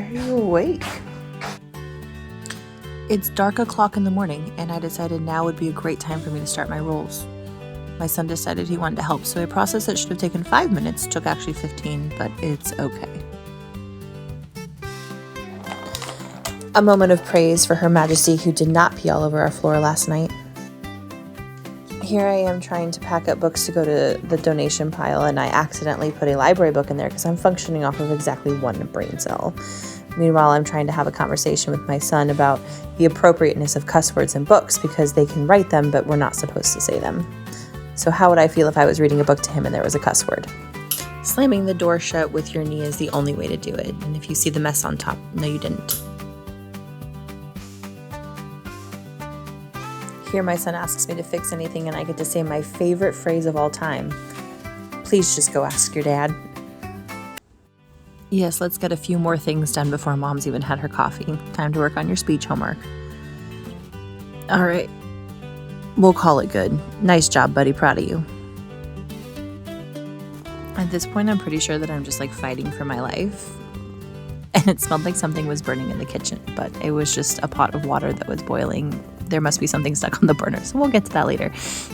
are you awake? It's dark o'clock in the morning, and I decided now would be a great time for me to start my rolls. My son decided he wanted to help, so a process that should have taken 5 minutes took actually 15, but it's okay. A moment of praise for Her Majesty, who did not pee all over our floor last night. Here I am trying to pack up books to go to the donation pile, and I accidentally put a library book in there because I'm functioning off of exactly one brain cell. Meanwhile, I'm trying to have a conversation with my son about the appropriateness of cuss words in books because they can write them, but we're not supposed to say them. So how would I feel if I was reading a book to him and there was a cuss word? Slamming the door shut with your knee is the only way to do it. And if you see the mess on top, no, you didn't. Here my son asks me to fix anything and I get to say my favorite phrase of all time. Please just go ask your dad. Yes, let's get a few more things done before Mom's even had her coffee. Time to work on your speech homework. All right. We'll call it good. Nice job, buddy. Proud of you. At this point, I'm pretty sure that I'm just fighting for my life. And it smelled like something was burning in the kitchen, but it was just a pot of water that was boiling. There must be something stuck on the burner, so we'll get to that later.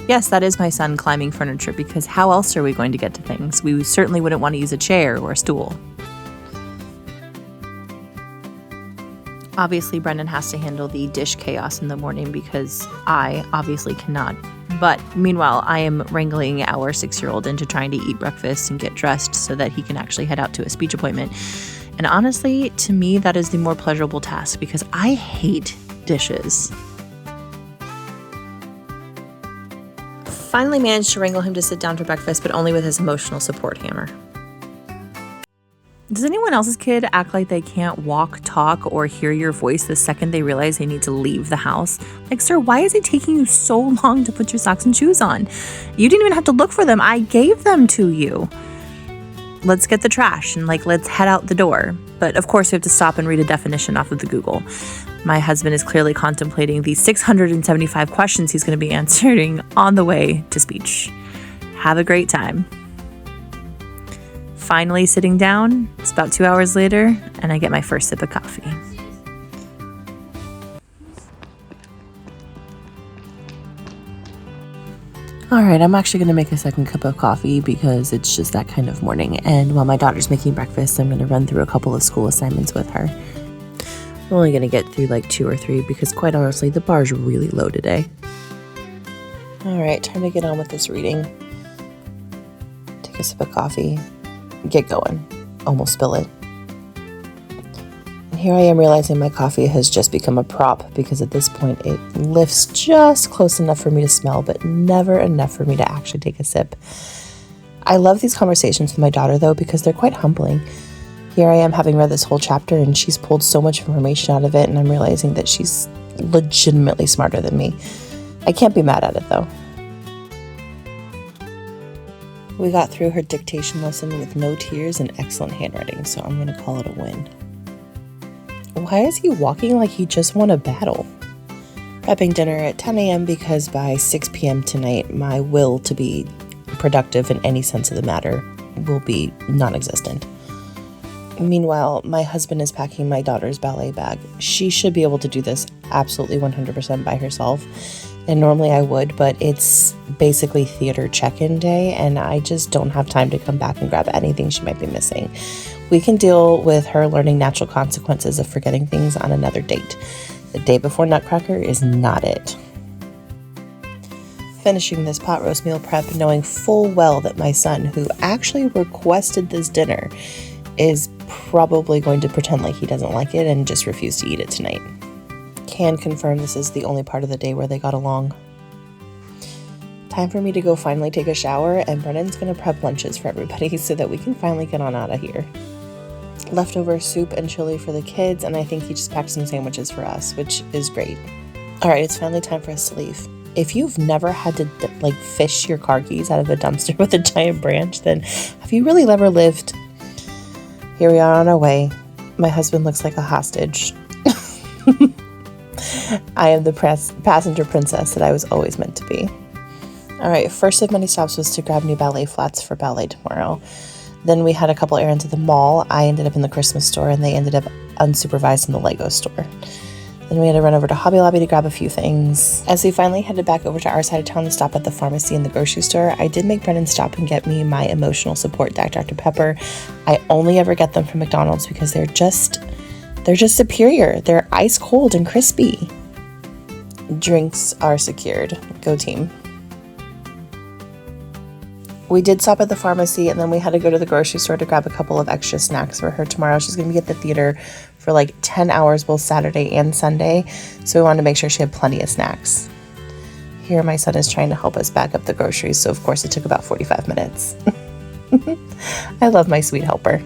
Yes, that is my son climbing furniture, because how else are we going to get to things? We certainly wouldn't want to use a chair or a stool. Obviously, Brendan has to handle the dish chaos in the morning because I obviously cannot. But meanwhile, I am wrangling our 6-year-old into trying to eat breakfast and get dressed so that he can actually head out to a speech appointment. And honestly, to me, that is the more pleasurable task because I hate dishes. Finally managed to wrangle him to sit down for breakfast, but only with his emotional support hammer. Does anyone else's kid act like they can't walk, talk, or hear your voice the second they realize they need to leave the house? Sir, why is it taking you so long to put your socks and shoes on? You didn't even have to look for them. I gave them to you. Let's get the trash and let's head out the door. But of course we have to stop and read a definition off of the Google. My husband is clearly contemplating the 675 questions he's going to be answering on the way to speech. Have a great time. Finally sitting down, it's about 2 hours later, and I get my first sip of coffee. All right, I'm actually going to make a second cup of coffee because it's just that kind of morning. And while my daughter's making breakfast, I'm going to run through a couple of school assignments with her. I'm only going to get through 2 or 3 because quite honestly, the bar's really low today. All right, time to get on with this reading. Take a sip of coffee. Get going. Almost spill it. And here I am realizing my coffee has just become a prop because at this point it lifts just close enough for me to smell, but never enough for me to actually take a sip. I love these conversations with my daughter though because they're quite humbling. Here I am having read this whole chapter and she's pulled so much information out of it and I'm realizing that she's legitimately smarter than me. I can't be mad at it though. We got through her dictation lesson with no tears and excellent handwriting, so I'm going to call it a win. Why is he walking like he just won a battle? Prepping dinner at 10 a.m. because by 6 p.m. tonight, my will to be productive in any sense of the matter will be non-existent. Meanwhile, my husband is packing my daughter's ballet bag. She should be able to do this absolutely 100% by herself. And normally I would, but it's basically theater check-in day and I just don't have time to come back and grab anything she might be missing. We can deal with her learning natural consequences of forgetting things on another date. The day before Nutcracker is not it. Finishing this pot roast meal prep, knowing full well that my son, who actually requested this dinner, is probably going to pretend like he doesn't like it and just refuse to eat it tonight. Can confirm this is the only part of the day where they got along. Time for me to go finally take a shower, and Brennan's going to prep lunches for everybody so that we can finally get on out of here. Leftover soup and chili for the kids, and I think he just packed some sandwiches for us, which is great. All right, it's finally time for us to leave. If you've never had to fish your car keys out of a dumpster with a giant branch, then have you really ever lived? Here we are on our way. My husband looks like a hostage. I am the passenger princess that I was always meant to be. All right, first of many stops was to grab new ballet flats for ballet tomorrow. Then we had a couple errands at the mall. I ended up in the Christmas store and they ended up unsupervised in the Lego store. Then we had to run over to Hobby Lobby to grab a few things. As we finally headed back over to our side of town to stop at the pharmacy and the grocery store, I did make Brennan stop and get me my emotional support Dr. Pepper. I only ever get them from McDonald's because they're just superior. They're ice cold and crispy. Drinks are secured. Go team. We did stop at the pharmacy, and then we had to go to the grocery store to grab a couple of extra snacks for her tomorrow. She's going to be at the theater for like 10 hours both Saturday and Sunday, so we wanted to make sure she had plenty of snacks. Here my son is trying to help us bag up the groceries, so of course it took about 45 minutes. I love my sweet helper.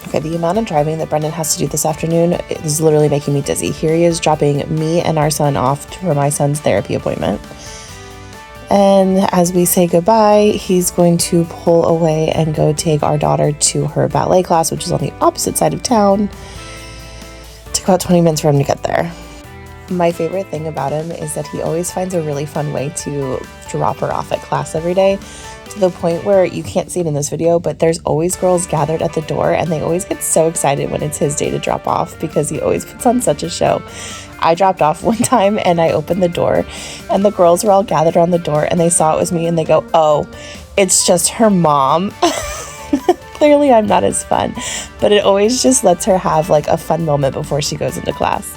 Okay, the amount of driving that Brendan has to do this afternoon is literally making me dizzy. Here he is dropping me and our son off for my son's therapy appointment. And as we say goodbye, he's going to pull away and go take our daughter to her ballet class, which is on the opposite side of town. It took about 20 minutes for him to get there. My favorite thing about him is that he always finds a really fun way to drop her off at class every day, to the point where you can't see it in this video, but there's always girls gathered at the door, and they always get so excited when it's his day to drop off because he always puts on such a show. I dropped off one time and I opened the door and the girls were all gathered around the door and they saw it was me and they go, "Oh, it's just her mom." Clearly I'm not as fun, but it always just lets her have like a fun moment before she goes into class.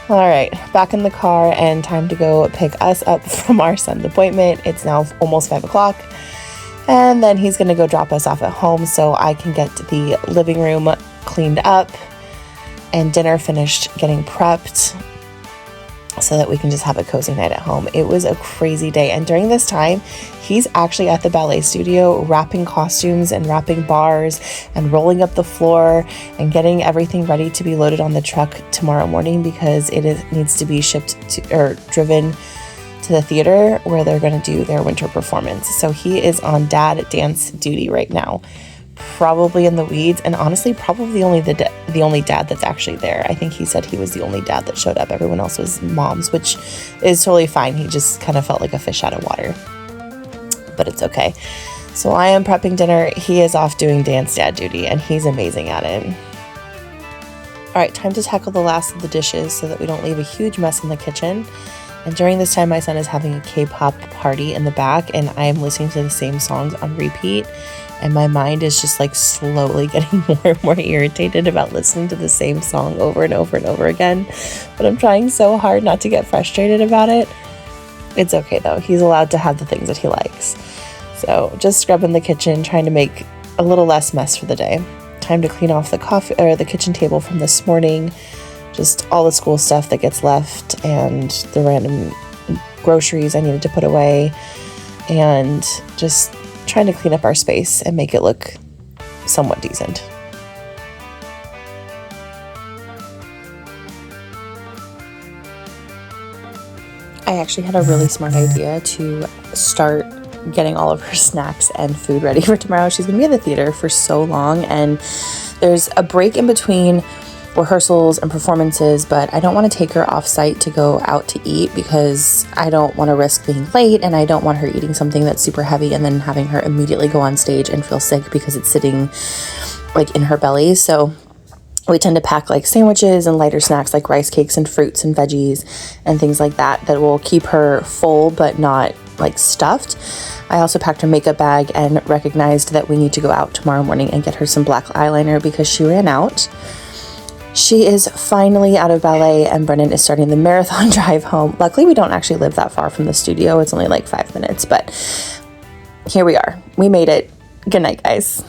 All right, back in the car and time to go pick us up from our son's appointment. It's now almost 5 o'clock. And then he's gonna go drop us off at home so I can get the living room cleaned up and dinner finished getting prepped so that we can just have a cozy night at home. It was a crazy day. And during this time, he's actually at the ballet studio wrapping costumes and wrapping bars and rolling up the floor and getting everything ready to be loaded on the truck tomorrow morning because needs to be shipped to, or driven to the theater where they're going to do their winter performance. So he is on dad dance duty right now. Probably in the weeds, and honestly probably the only dad that's actually there. I think he said he was the only dad that showed up. Everyone else was moms, which is totally fine. He just kind of felt like a fish out of water, but it's okay. So I am prepping dinner. He is off doing dance dad duty and he's amazing at it. All right, time to tackle the last of the dishes so that we don't leave a huge mess in the kitchen. And during this time, my son is having a K-pop party in the back and I am listening to the same songs on repeat. And my mind is just like slowly getting more and more irritated about listening to the same song over and over and over again. But I'm trying so hard not to get frustrated about it. It's okay though. He's allowed to have the things that he likes. So just scrubbing the kitchen, trying to make a little less mess for the day. Time to clean off the kitchen table from this morning. Just all the school stuff that gets left and the random groceries I needed to put away. And just trying to clean up our space and make it look somewhat decent. I actually had a really smart idea to start getting all of her snacks and food ready for tomorrow. She's going to be at the theater for so long, and there's a break in between rehearsals and performances, but I don't want to take her off site to go out to eat because I don't want to risk being late, and I don't want her eating something that's super heavy and then having her immediately go on stage and feel sick because it's sitting like in her belly. So we tend to pack like sandwiches and lighter snacks like rice cakes and fruits and veggies and things like that will keep her full but not like stuffed. I also packed her makeup bag and recognized that we need to go out tomorrow morning and get her some black eyeliner because she ran out. She is finally out of ballet and Brennan is starting the marathon drive home. Luckily, we don't actually live that far from the studio. It's only like 5 minutes, but here we are. We made it. Good night, guys.